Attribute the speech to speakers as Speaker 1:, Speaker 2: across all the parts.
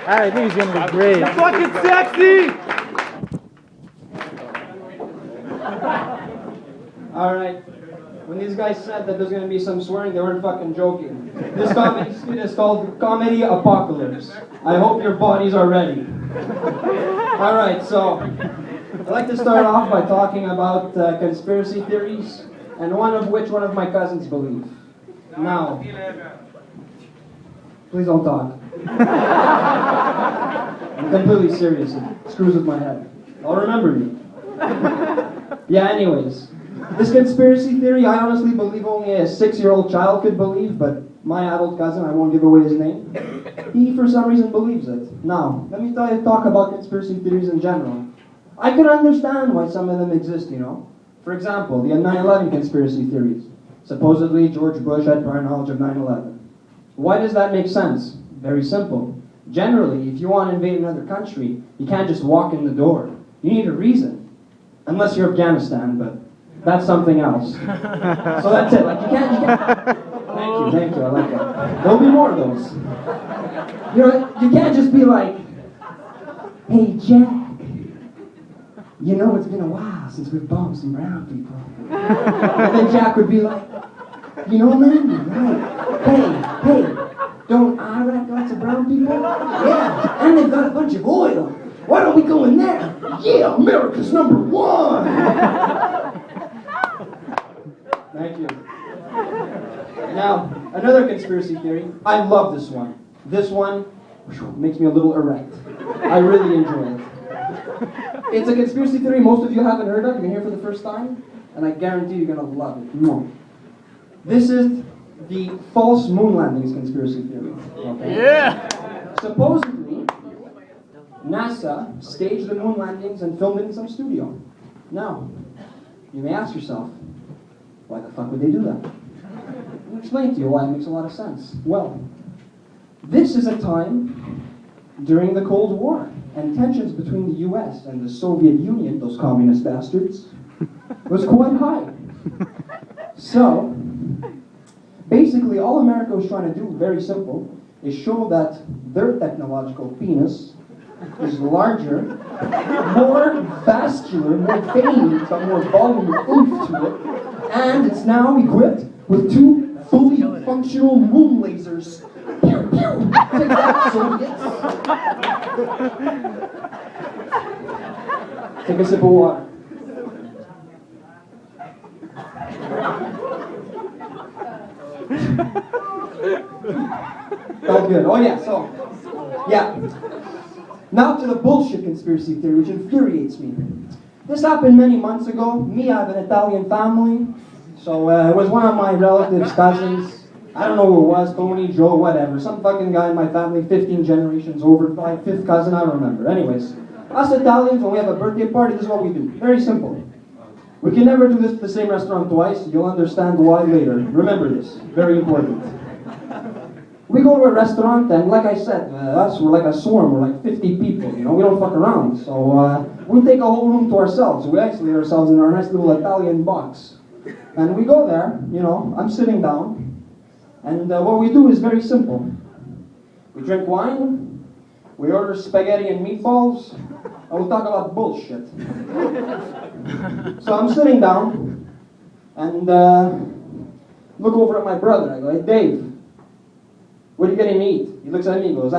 Speaker 1: I think he's gonna be great.
Speaker 2: Fucking sexy! Alright. When these guys said that there's gonna be some swearing, they weren't fucking joking. This comedy skit is called Comedy Apocalypse. I hope your bodies are ready. Alright, so I'd like to start off by talking about conspiracy theories, and one of my cousins believe. Now, please don't talk. I'm completely serious. It screws with my head. I'll remember you. Yeah, anyways. This conspiracy theory, I honestly believe only a 6-year-old child could believe, but my adult cousin, I won't give away his name, he for some reason believes it. Now, let me talk about conspiracy theories in general. I can understand why some of them exist, you know. For example, the 9/11 conspiracy theories. Supposedly, George Bush had prior knowledge of 9/11. Why does that make sense? Very simple. Generally, if you want to invade another country, you can't just walk in the door. You need a reason. Unless you're Afghanistan, but that's something else. So that's it. Like, you can't. Thank you, I like that. There'll be more of those. You know, you can't just be like, hey, Jack, you know it's been a while since we've bombed some brown people. And then Jack would be like, you know, man, you're right. Hey, don't Iraq got some brown people? Yeah, and they've got a bunch of oil. Why don't we go in there? Yeah, America's #1. Thank you. Now, another conspiracy theory. I love this one. This one makes me a little erect. I really enjoy it. It's a conspiracy theory most of you haven't heard of. You're going to hear for the first time. And I guarantee you're going to love it. This is the false moon landings conspiracy theory. Okay?
Speaker 1: Yeah!
Speaker 2: Supposedly, NASA staged the moon landings and filmed it in some studio. Now, you may ask yourself, why the fuck would they do that? I'll explain to you why it makes a lot of sense. Well, this is a time during the Cold War, and tensions between the US and the Soviet Union, those communist bastards, was quite high. So, basically all America was trying to do, very simple, is show that their technological penis is larger, more vascular, more veiny, it's got more volume and oomph to it, and it's now equipped with 2 fully functional moon lasers. Pew, pew! Take that, Soviets! Take a sip of water. Felt good. Oh yeah, so, yeah. Now to the bullshit conspiracy theory, which infuriates me. This happened many months ago. Me, I have an Italian family, so it was one of my relatives' cousins. I don't know who it was, Tony, Joe, whatever. Some fucking guy in my family, 15 generations over, my 5th cousin, I don't remember. Anyways, us Italians, when we have a birthday party, this is what we do. Very simple. We can never do this at the same restaurant twice. You'll understand why later. Remember this. Very important. We go to a restaurant, and like I said, us, we're like a swarm. We're like 50 people, you know? We don't fuck around. So we take a whole room to ourselves. We isolate ourselves in our nice little Italian box. And we go there, you know, I'm sitting down. And what we do is very simple. We drink wine, we order spaghetti and meatballs, and we talk about bullshit. So I'm sitting down, and look over at my brother. I go, hey, Dave, what are you going to eat? He looks at me and goes,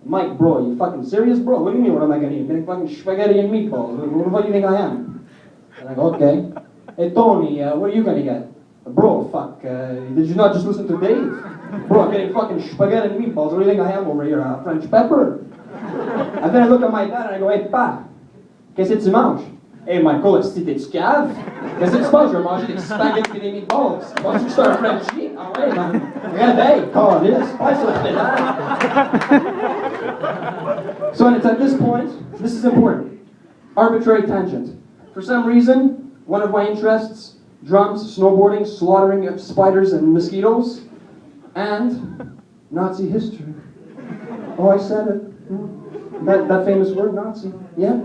Speaker 2: Mike, bro, you fucking serious, bro? What do you mean, what am I going to eat? I'm getting fucking spaghetti and meatballs. What do you think I am? And I go, okay. Hey, Tony, what are you going to get? Bro, fuck, did you not just listen to Dave? Bro, I'm getting fucking spaghetti and meatballs. What do you think I am over here? French pepper? And then I look at my dad and I go, hey, pa, qu'est-ce que tu manges? Hey, Michael, si t'es cave, qu'est-ce que tu manges? Je vais manger des spaghetti et des meatballs. Why don't you start Frenchie? Ah ouais, man. Regarde, hey, call this. Pas sur le pédale. So it's at this point, this is important. Arbitrary tangent. For some reason, one of my interests, drums, snowboarding, slaughtering spiders and mosquitoes, and Nazi history. Oh, I said it. That famous word, Nazi. Yeah.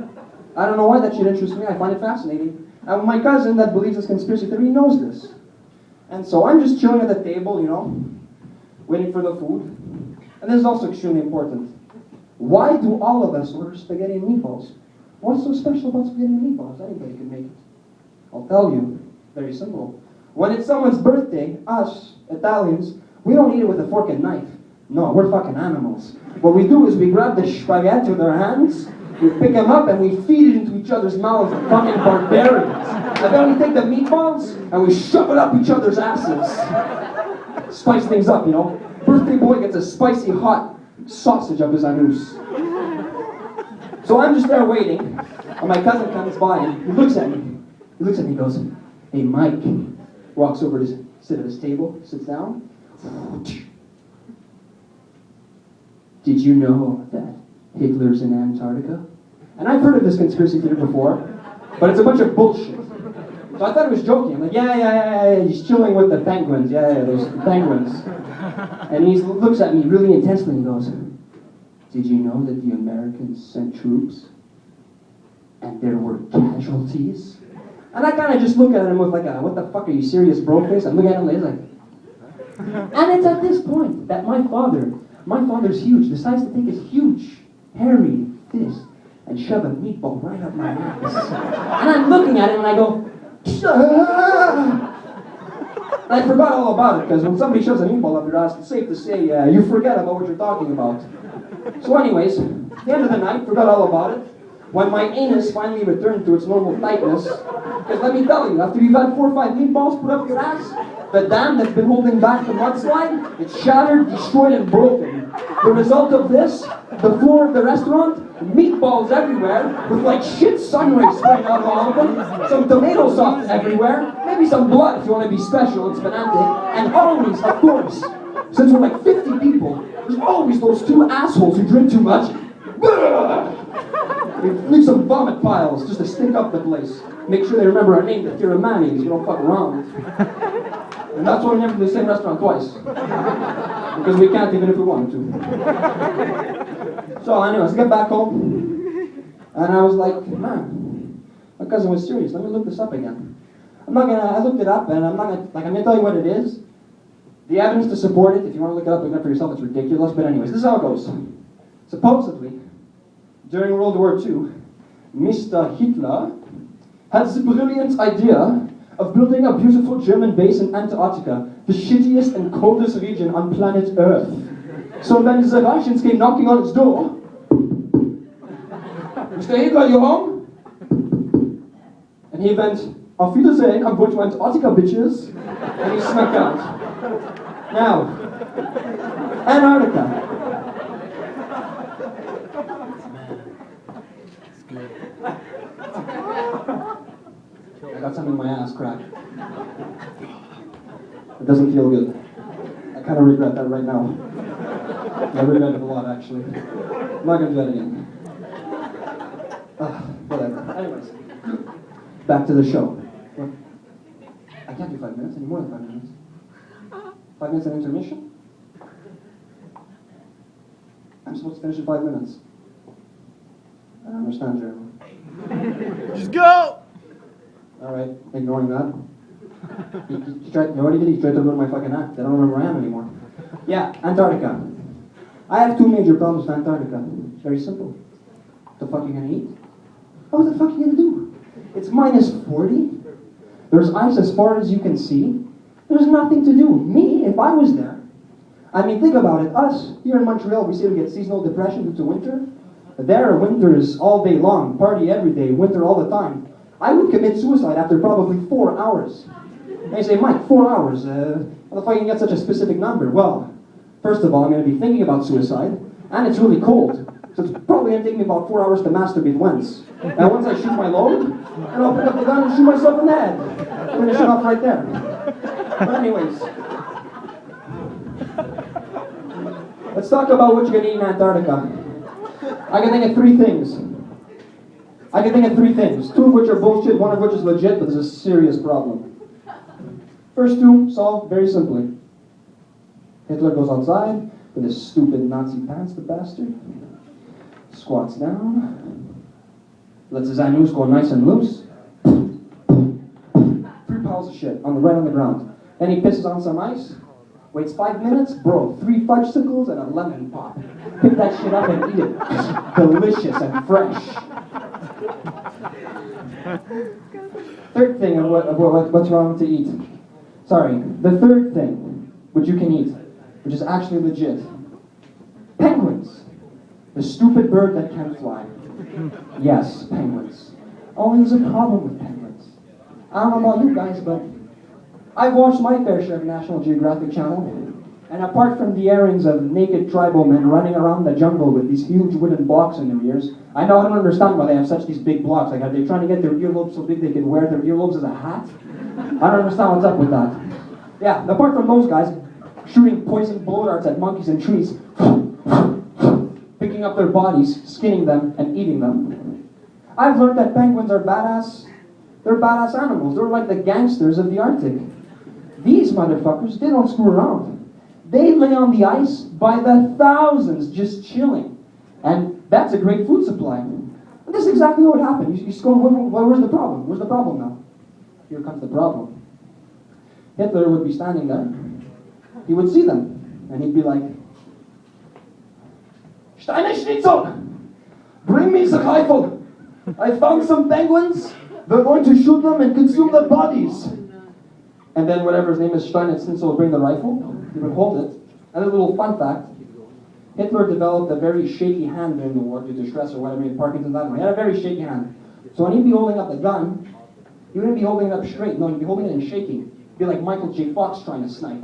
Speaker 2: I don't know why that should interest me. I find it fascinating. And my cousin that believes this conspiracy theory knows this. And so I'm just chilling at the table, you know, waiting for the food. And this is also extremely important. Why do all of us order spaghetti and meatballs? What's so special about spaghetti and meatballs? Anybody can make it. I'll tell you. Very simple. When it's someone's birthday, us, Italians, we don't eat it with a fork and knife. No, we're fucking animals. What we do is we grab the spaghetti with our hands, we pick them up and we feed it into each other's mouths like fucking barbarians. And then we take the meatballs and we shove it up each other's asses. Spice things up, you know. Birthday boy gets a spicy hot sausage up his anus. So I'm just there waiting, and my cousin comes by and he looks at me. He looks at me and goes, "Hey, Mike." Walks over to sit at his table, sits down. Did you know that Hitler's in Antarctica? And I've heard of this conspiracy theory before, but it's a bunch of bullshit. So I thought he was joking. I'm like, yeah, he's chilling with the penguins. Yeah, those penguins. And he looks at me really intensely and goes, "Did you know that the Americans sent troops and there were casualties?" And I kind of just look at him with like a, "What the fuck, are you serious, bro?" face. I'm looking at him like, and it's at this point that my father's huge, decides to take his huge, hairy fist and shove a meatball right up my ass. And I'm looking at him and I go, and I forgot all about it, because when somebody shoves a meatball up your ass, it's safe to say you forget about what you're talking about. So anyways, at the end of the night, forgot all about it. When my anus finally returned to its normal tightness, because let me tell you, after you've had 4 or 5 meatballs put up your ass, the dam that's been holding back the mudslide, it's shattered, destroyed, and broken. The result of this, the floor of the restaurant, meatballs everywhere, with like shit sun rays spraying out of all of them, some tomato sauce everywhere, maybe some blood if you want to be special and fanatic, and always, of course, since we're like 50 people, there's always those 2 assholes who drink too much. We leave some vomit piles just to stink up the place. Make sure they remember our name, the tiramani, so we don't fuck around. And that's why we never do the same restaurant twice. Because we can't even if we wanted to. So anyways, I get back home, and I was like, man, my cousin was serious. Let me look this up again. I looked it up, and I'm gonna tell you what it is. The evidence to support it, if you want to look it up for yourself, it's ridiculous. But anyways, this is how it goes. Supposedly, during World War II, Mr. Hitler had the brilliant idea of building a beautiful German base in Antarctica, the shittiest and coldest region on planet Earth. So when the Russians came knocking on his door, "Mr. Hitler, you home?" And he went, "Auf Wiedersehen, I'm going to Antarctica, bitches." And he snuck out. Now, Antarctica. I got something in my ass crack. It doesn't feel good. I kind of regret that right now. I regret it a lot, actually. I'm not going to do that again. Whatever. Anyways, back to the show. What? I can't do 5 minutes, any more than 5 minutes. 5 minutes of intermission? I'm supposed to finish in 5 minutes. I don't understand German.
Speaker 1: Just go!
Speaker 2: Alright, ignoring that. You know what he did? He tried to ruin my fucking act. I don't remember where I am anymore. Yeah, Antarctica. I have 2 major problems with Antarctica. It's very simple. What the fuck are you gonna eat? What the fuck are you gonna do? It's minus 40. There's ice as far as you can see. There's nothing to do. Me, if I was there. I mean, think about it. Us, here in Montreal, we say we get seasonal depression due to winter. There, winter is all day long. Party every day. Winter all the time. I would commit suicide after probably 4 hours. And you say, "Mike, 4 hours? How the fuck you can get such a specific number?" Well, first of all, I'm going to be thinking about suicide, and it's really cold. So it's probably going to take me about 4 hours to masturbate once. And once I shoot my load, and I'll pick up the gun and shoot myself in the head. Finish it off right there. But anyways, let's talk about what you're going to eat in Antarctica. I can think of 3 things. 2 of which are bullshit, 1 of which is legit, but there's a serious problem. First 2, solved very simply. Hitler goes outside with his stupid Nazi pants, the bastard. Squats down. Lets his anus go nice and loose. 3 piles of shit right on the ground. Then he pisses on some ice. Waits 5 minutes, bro, 3 fudgesicles and a lemon pop. Pick that shit up and eat it. Delicious and fresh. Third thing of what's wrong to eat. Sorry, the third thing which you can eat, which is actually legit. Penguins. The stupid bird that can fly. Yes, penguins. Only there's a problem with penguins. I don't know about you guys, but I've watched my fair share of National Geographic Channel, and apart from the airings of naked tribal men running around the jungle with these huge wooden blocks in their ears, I don't understand why they have such these big blocks. Like, are they trying to get their earlobes so big they can wear their earlobes as a hat? I don't understand what's up with that. Yeah, apart from those guys shooting poison bullet darts at monkeys and trees, picking up their bodies, skinning them, and eating them, I've learned that penguins are badass. They're badass animals. They're like the gangsters of the Arctic. These motherfuckers, they don't screw around. They lay on the ice by the thousands just chilling. And that's a great food supply. And this is exactly what would happen. You just go, where's the problem? Where's the problem now? Here comes the problem. Hitler would be standing there. He would see them. And he'd be like, Steine Schnitzel, bring me the rifle. I found some penguins. They're going to shoot them and consume their bodies. And then whatever his name is, Steine Schnitzel would bring the rifle. He would hold it. And a little fun fact, Hitler developed a very shaky hand during the war due to stress or whatever, Parkinson's, I don't know. He had a very shaky hand. So when he'd be holding up the gun, he wouldn't be holding it up straight. No, he'd be holding it in shaking. It'd be like Michael J. Fox trying to snipe.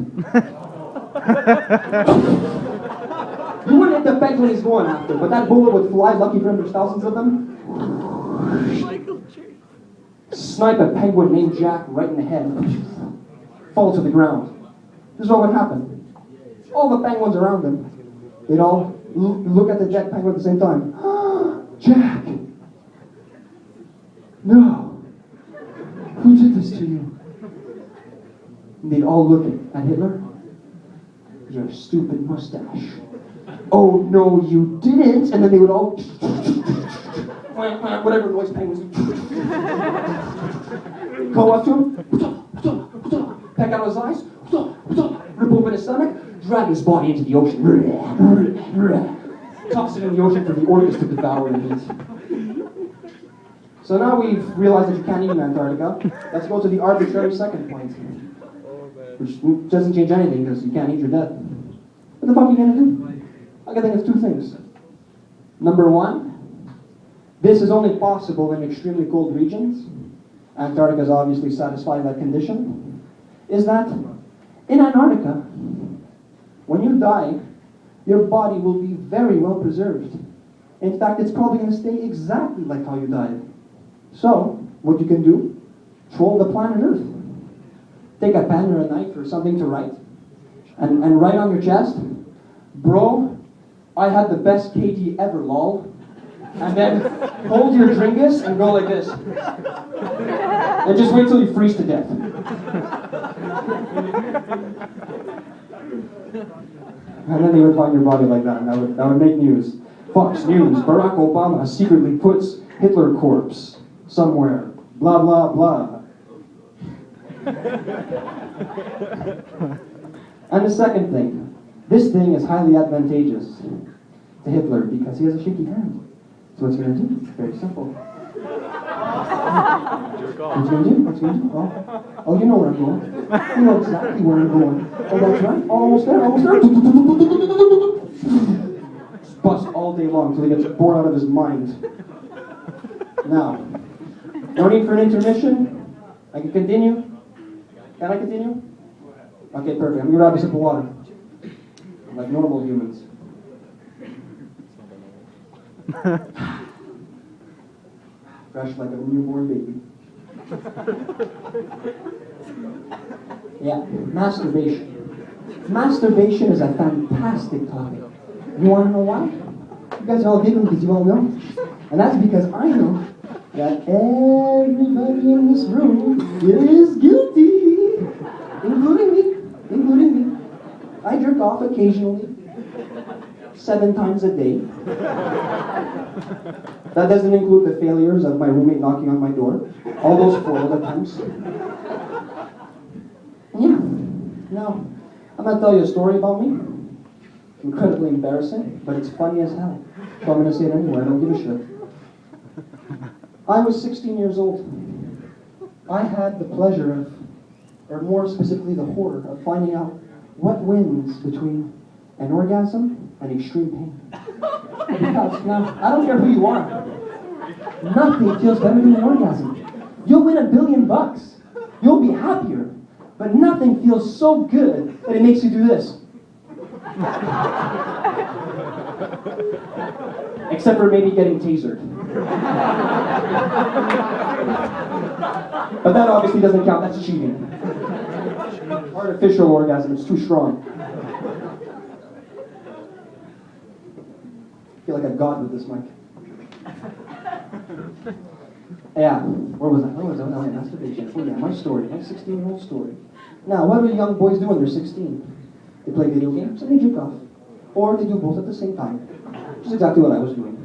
Speaker 2: You wouldn't hit the pegs when he's going after, but that bullet would fly, lucky for him, there's thousands of them. Snipe a penguin named Jack right in the head. Fall to the ground. This is what would happen. All the penguins around him, they'd all look at the dead penguin at the same time. Jack! No! Who did this to you? And they'd all look at Hitler. Your stupid mustache. Oh no, you didn't! And then they would all whatever noise penguins go up to him, peck out his eyes, rip open his stomach, drag his body into the ocean, toss it in the ocean for the orcas to devour and eat. So now we've realized that you can't eat in Antarctica. Let's go to the arbitrary second point, which doesn't change anything because you can't eat your death. What the fuck are you gonna do? I can think of two things. Number one, this is only possible in extremely cold regions. Antarctica is obviously satisfying that condition. Is that in Antarctica, when you die, your body will be very well preserved. In fact, it's probably going to stay exactly like how you died. So, what you can do, troll the planet Earth. Take a pen or a knife or something to write, and write on your chest, bro, I had the best KD ever, lol. And then hold your dringus and go like this. And just wait till you freeze to death. And then they would find your body like that, and that would make news. Fox News, Barack Obama secretly puts Hitler corpse somewhere. Blah, blah, blah. And the second thing, this thing is highly advantageous to Hitler because he has a shaky hand. So what's he going to do? It's very simple. What's he going to do? What's he going to do? Oh, you know where I'm going. You know exactly where I'm going. Oh, that's right. Almost there, almost there. Just bust all day long until he gets bored out of his mind. Now, no need for an intermission. I can continue. Can I continue? Okay, perfect. I'm going to grab a sip of water. Like normal humans. Fresh like a newborn baby. Yeah, masturbation. Masturbation is a fantastic topic. You want to know why? You guys are all giggling because you all know. And that's because I know that everybody in this room is guilty, including me. I jerk off occasionally, 7 times a day. That doesn't include the failures of my roommate knocking on my door. All those 4 other times. Yeah. Now, I'm gonna tell you a story about me. Incredibly embarrassing, but it's funny as hell. So I'm gonna say it anyway, I don't give a shit. I was 16 years old. I had the pleasure of, or more specifically the horror of finding out what wins between an orgasm and extreme pain. Because now, I don't care who you are. Nothing feels better than an orgasm. You'll win $1 billion. You'll be happier. But nothing feels so good that it makes you do this. Except for maybe getting tasered. But that obviously doesn't count, that's cheating. Artificial orgasm, it's too strong. I feel like a god with this mic. Yeah, where was I? Oh, yeah, masturbation. Oh yeah, my story, my 16-year-old story. Now, what do young boys do when they're 16? They play video games and they jerk off. Or they do both at the same time. Which is exactly what I was doing.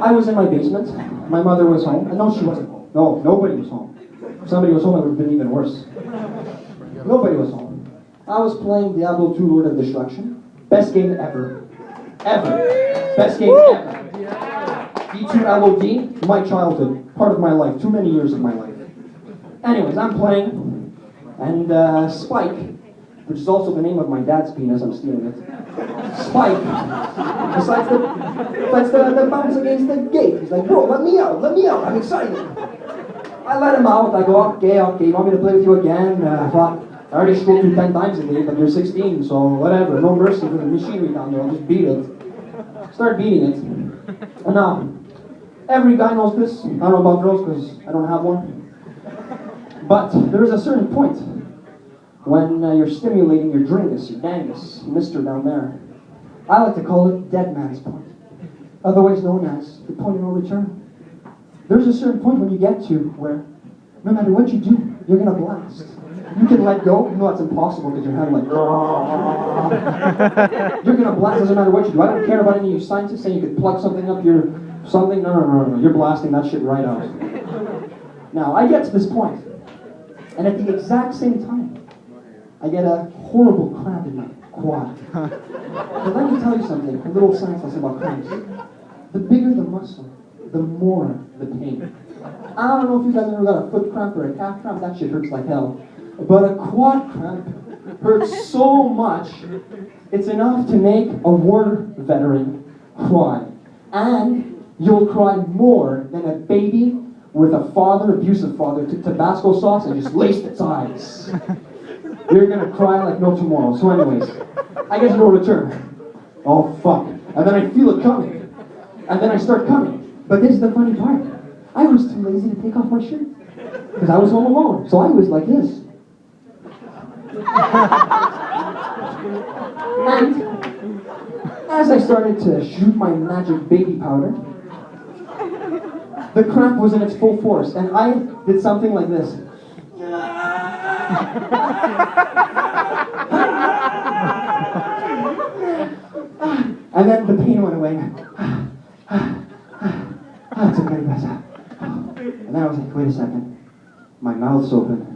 Speaker 2: I was in my basement. My mother was home. And no, she wasn't home. No, nobody was home. If somebody was home, it would have been even worse. Nobody was home. I was playing Diablo 2 Lord of Destruction. Best game ever. Ever. Best game ever. D2LOD, my childhood. Part of my life. Too many years of my life. Anyways, I'm playing. And Spike, which is also the name of my dad's penis, I'm stealing it. Spike decides to bounce against the gate. He's like, bro, let me out, I'm excited. I let him out, I go, okay, you want me to play with you again? I thought, I already scrolled through 10 times a day, but you're 16, so whatever, no mercy for the machinery down there, I'll just beat it. Start beating it. And now, every guy knows this. I don't know about girls because I don't have one. But there is a certain point when you're stimulating your dringus, your dangus, mister down there. I like to call it dead man's point, otherwise known as the point of no return. There's a certain point when you get to where no matter what you do, you're going to blast. You can let go. You know that's impossible because you're having like, you're going to blast doesn't matter what you do. I don't care about any of you scientists saying you could plug something up your something. No. You're blasting that shit right out. Now, I get to this point. And at the exact same time, I get a horrible cramp in my quad. But let me tell you something, a little science lesson about cramps. The bigger the muscle, the more the pain. I don't know if you guys ever got a foot cramp or a calf cramp, that shit hurts like hell. But a quad cramp hurts so much, it's enough to make a war veteran cry. And you'll cry more than a baby with a abusive father, took Tabasco sauce and just laced its eyes. You're gonna cry like no tomorrow. So anyways, I get no return. Oh fuck. And then I feel it coming. And then I start coming. But this is the funny part. I was too lazy to take off my shirt. Because I was home alone. So I was like this. And as I started to shoot my magic baby powder, the cramp was in its full force, and I did something like this. And then the pain went away. It's okay, guys. And then I was like, wait a second. My mouth's open.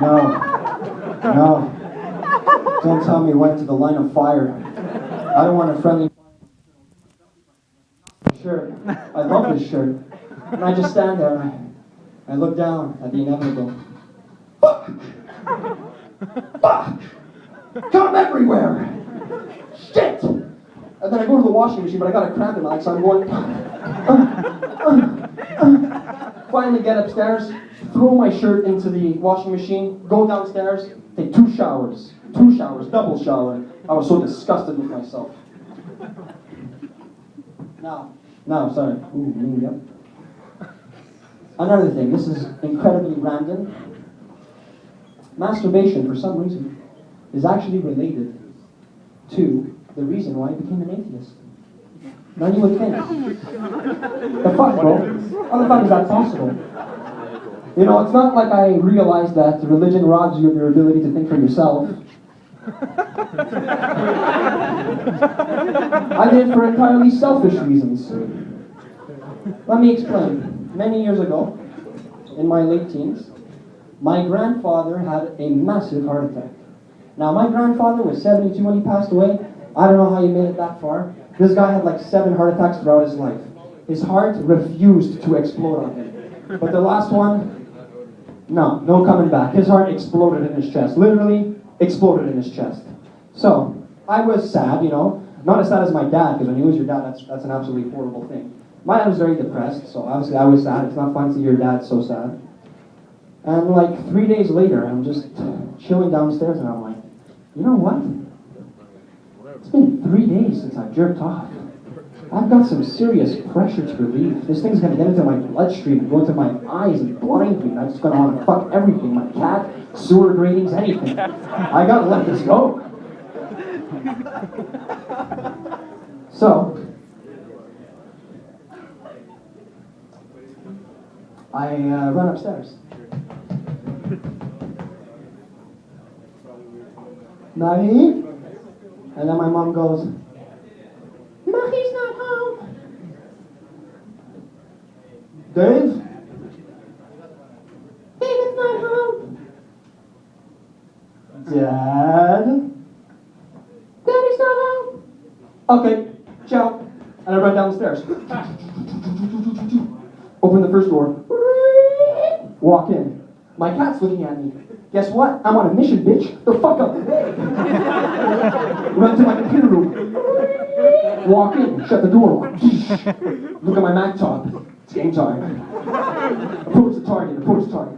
Speaker 2: No. Don't tell me it went to the line of fire. I don't want a friendly shirt. I love this shirt. And I just stand there and I look down at the inevitable. Fuck! Come everywhere! Shit! And then I go to the washing machine, but I got a cramp in my leg, so I'm going. Finally get upstairs, throw my shirt into the washing machine, go downstairs, take 2 showers, double shower. I was so disgusted with myself. Now, sorry. Ooh, yep. Another thing, this is incredibly random. Masturbation, for some reason, is actually related to the reason why I became an atheist. Now you would think, the fuck, bro? How the fuck is that possible? You know, it's not like I realized that religion robs you of your ability to think for yourself. I did it for entirely selfish reasons. Let me explain. Many years ago, in my late teens, My grandfather had a massive heart attack. Now, my grandfather was 72 when he passed away. I don't know how he made it that far. This guy had like 7 heart attacks throughout his life. His heart refused to explode on him. But the last one, no coming back. His heart exploded in his chest. Literally exploded in his chest. So, I was sad, you know. Not as sad as my dad, because when you lose your dad, that's an absolutely horrible thing. My dad was very depressed, so obviously I was sad. It's not fun to see your dad so sad. And like 3 days later, I'm just chilling downstairs and I'm like, you know what? It's been 3 days since I jerked off. I've got some serious pressure to relieve. This thing's gonna get into my bloodstream and go into my eyes and blind me. And I'm just gonna want to fuck everything. My cat, sewer gratings, anything. I gotta let this go. So, I run upstairs. Marie? And then my mom goes, Marie's not home. Dave? David's not home. Dad? Daddy's not home. Okay, ciao. And I run downstairs. Open the first door. Walk in. My cat's looking at me. Guess what? I'm on a mission, bitch. The fuck up. Run to my computer room. Walk in. Shut the door. Look at my Mac top. It's game time. Approach the target.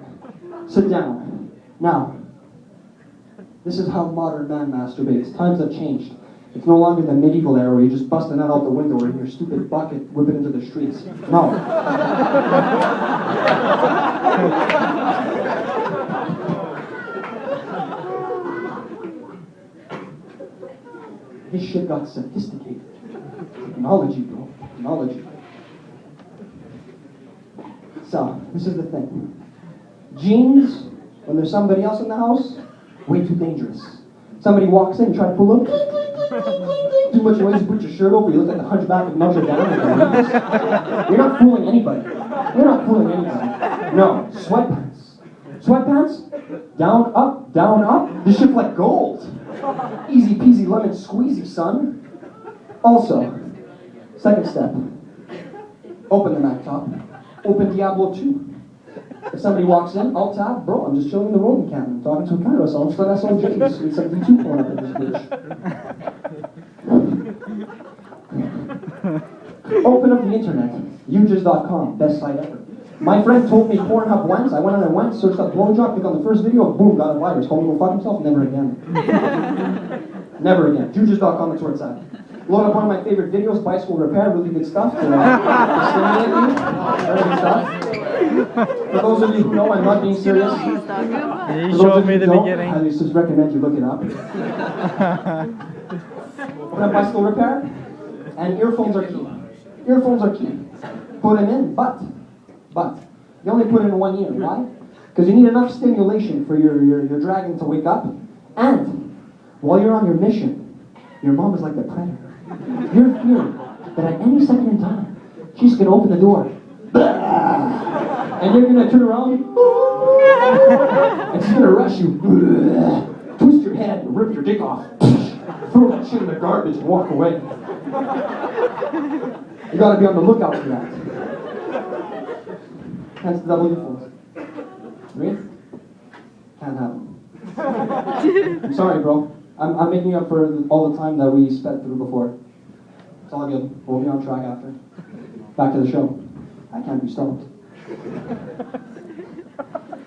Speaker 2: Sit down. Now, this is how modern man masturbates. Times have changed. It's no longer the medieval era where you just bust a nut out the window or in your stupid bucket whip it into the streets. No. This shit got sophisticated. Technology, bro. Technology. So, this is the thing. Jeans, when there's somebody else in the house, way too dangerous. Somebody walks in, you try to pull up, too much noise, you put your shirt over, you look like the hunchback of Notre Dame. You're not fooling anybody. No, sweatpants, down, up. This shit's like gold. Easy peasy lemon squeezy, son. Also, second step, open the Mac top, open Diablo 2. If somebody walks in, I'll tab, bro, I'm just chilling in the road encampment, talking to a Cairo song, start SOJs, with some D2 pulling up in this bitch. Open up the internet, Uges.com, best site ever. My friend told me Pornhub once, I went on and went, searched up blowjob, clicked on the first video, boom, got a virus, told me to go fuck himself, never again. Never again. Uges.com, that's where it's at. Load up one of my favorite videos, bicycle repair, really good stuff to stimulate you. Very good stuff. For those of you who know, I'm not being serious.
Speaker 1: You showed me the beginning.
Speaker 2: I just recommend you look it up. Open up bicycle repair, and earphones are key. Put them in, but you only put it in one ear. Why? Because you need enough stimulation for your dragon to wake up, and while you're on your mission, your mom is like the predator. You're fearing that at any second in time, she's going to open the door. And you're going to turn around. And she's going to rush you. Twist your head and rip your dick off. Throw that shit in the garbage and walk away. You got to be on the lookout for that. Hence the double earphones. Three? Can't have them. I'm sorry, bro. I'm making up for all the time that we spent through before. It's all good. We'll be on track after. Back to the show. I can't be stopped.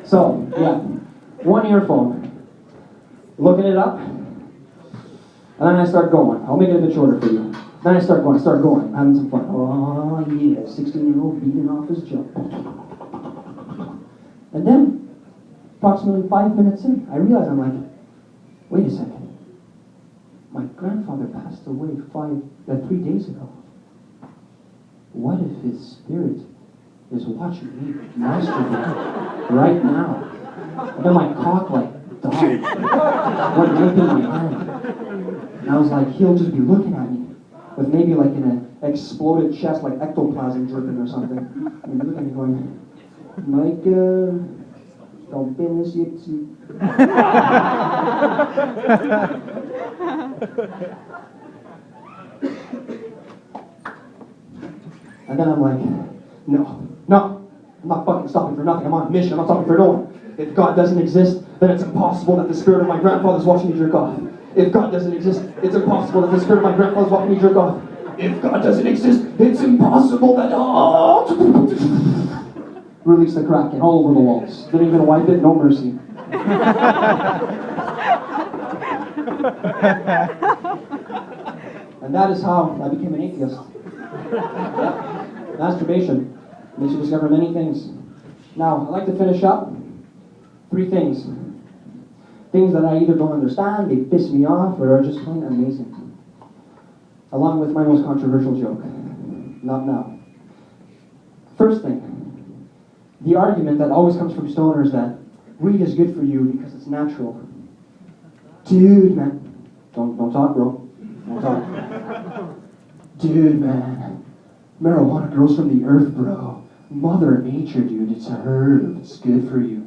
Speaker 2: So, yeah. One earphone. Looking it up. And then I start going. I'll make it a bit shorter for you. Then I start going, having some fun. Oh, yeah. 16-year-old beating off his jump. And then, approximately 5 minutes in, I realize I'm like, wait a second. My grandfather passed away 3 days ago. What if his spirit is watching me masturbate right now? And then my cock died. Went limp in my hand. And I was like, he'll just be looking at me with maybe an exploded chest, like ectoplasm dripping or something. And he'd be looking at me going, Micah, Don't finish it. And then I'm like, no, I'm not fucking stopping for nothing. I'm on a mission. I'm not stopping for no one. If God doesn't exist, then it's impossible that the spirit of my grandfather's watching me jerk off. If God doesn't exist, it's impossible that the spirit of my grandfather's watching me jerk off. If God doesn't exist, it's impossible that... Release the Kraken all over the walls. Didn't even wipe it, no mercy. And that is how I became an atheist. Yeah. Masturbation makes you discover many things. Now, I'd like to finish up. 3 things. Things that I either don't understand, they piss me off, or are just plain amazing. Along with my most controversial joke. Not now. First thing. The argument that always comes from stoners that weed is good for you because it's natural. Dude, man. Don't talk, bro. Don't talk. Dude, man. Marijuana grows from the earth, bro. Mother Nature, dude. It's a herb. It's good for you.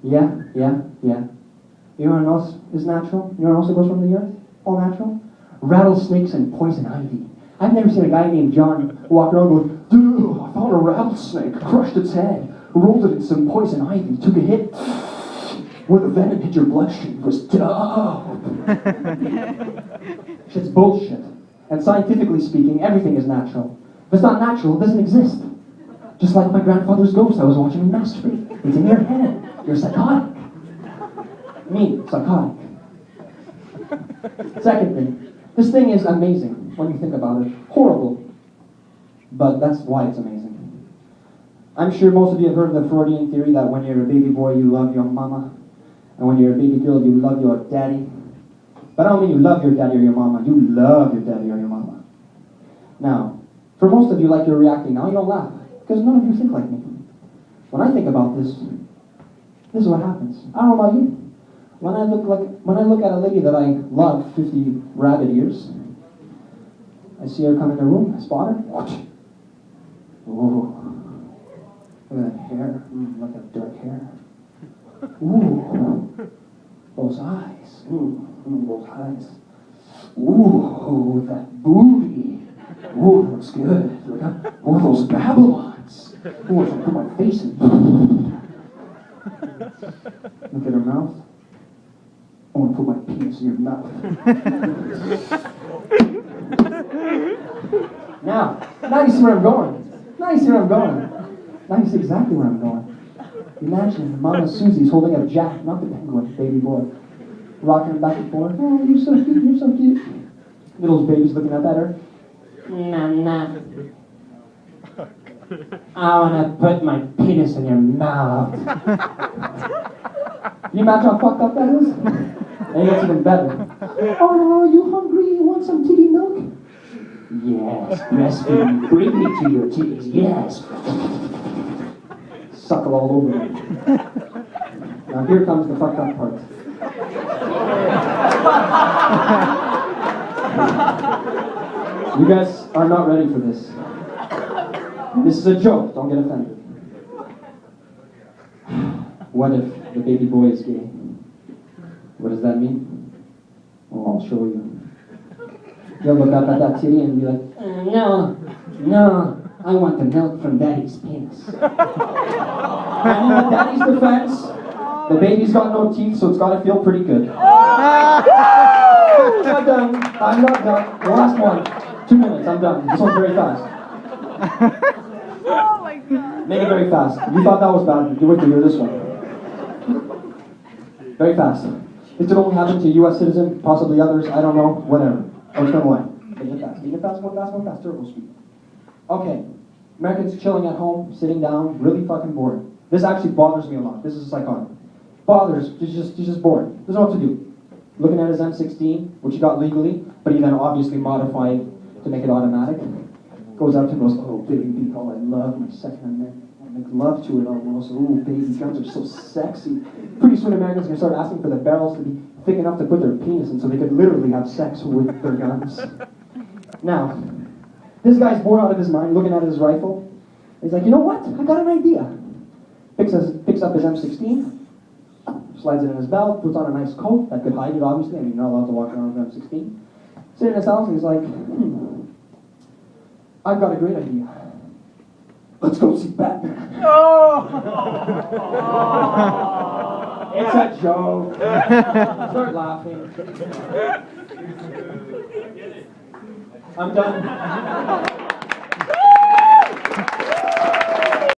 Speaker 2: Yeah. You know what else is natural? You know what else grows from the earth? All natural? Rattlesnakes and poison ivy. I've never seen a guy named John walk around going, dude, I found a rattlesnake, crushed its head, rolled it in some poison ivy, took a hit. When the venom hit your bloodstream, it was dope. Shit's bullshit. And scientifically speaking, everything is natural. If it's not natural, it doesn't exist. Just like my grandfather's ghost, I was watching him masturbate. It's in your head. You're psychotic. Me, psychotic. Second thing, this thing is amazing when you think about it. Horrible. But that's why it's amazing. I'm sure most of you have heard of the Freudian theory that when you're a baby boy, you love your mama. And when you're a baby girl, you love your daddy. But I don't mean you love your daddy or your mama. You love your daddy or your mama. Now, for most of you, like you're reacting now, you don't laugh. Because none of you think like me. When I think about this is what happens. I don't know about you. When I look at a lady that I love 50 rabbit ears, I see her come in the room, I spot her. Ooh. Look at that hair. Look at that dark hair. Ooh. Those eyes. Those eyes. Ooh, that booty. Ooh, that looks good. Look at those Babylons. Ooh, if I put my face in. Look at her mouth. I want to put my penis in your mouth. Now you see where I'm going. Now you see exactly where I'm going. Imagine Mama Susie's holding up Jack, not the penguin, baby boy, rocking him back and forth. Oh, you're so cute, you're so cute. Little baby's looking up at her. Nah. I want to put my penis in your mouth. Can you imagine how fucked up that is? And it gets even better. Oh, you hungry? You want some titty milk? Yes, breastfeed. Bring me to your titties. Yes. Suckle all over me. Now here comes the fucked up part. You guys are not ready for this. This is a joke. Don't get offended. What if the baby boy is gay? What does that mean? Well, I'll show you. You'll look up at that titty and be like, no, I want the milk from daddy's penis. And in daddy's defense, the baby's got no teeth, so it's got to feel pretty good. I'm not done. The last one. 2 minutes, I'm done. This one's very fast.
Speaker 3: Oh my god.
Speaker 2: Make it very fast. If you thought that was bad, you wait to hear this one. Very fast. This could only happen to a U.S. citizen, possibly others, I don't know, whatever. I'll turn away. Make it fast. One fast, turbo speed. Okay. Americans chilling at home, sitting down, really fucking bored. This actually bothers me a lot. This is psychotic. Bothers, he's just bored. Doesn't know what to do. Looking at his M16, which he got legally, but he then obviously modified to make it automatic. Goes out to him and goes, oh, baby, oh, I love my second amendment. I make love to it almost. Oh, baby, guns are so sexy. Pretty soon Americans are going to start asking for the barrels to be thick enough to put their penis in so they could literally have sex with their guns. Now, this guy's bored out of his mind looking at his rifle. He's like, you know what? I got an idea. Picks picks up his M16, slides it in his belt, puts on a nice coat that could hide it, obviously. I mean, you're not allowed to walk around with an M16. Sitting in his house, and he's like, I've got a great idea. Let's go see Batman. It's a joke. Start laughing. I'm done.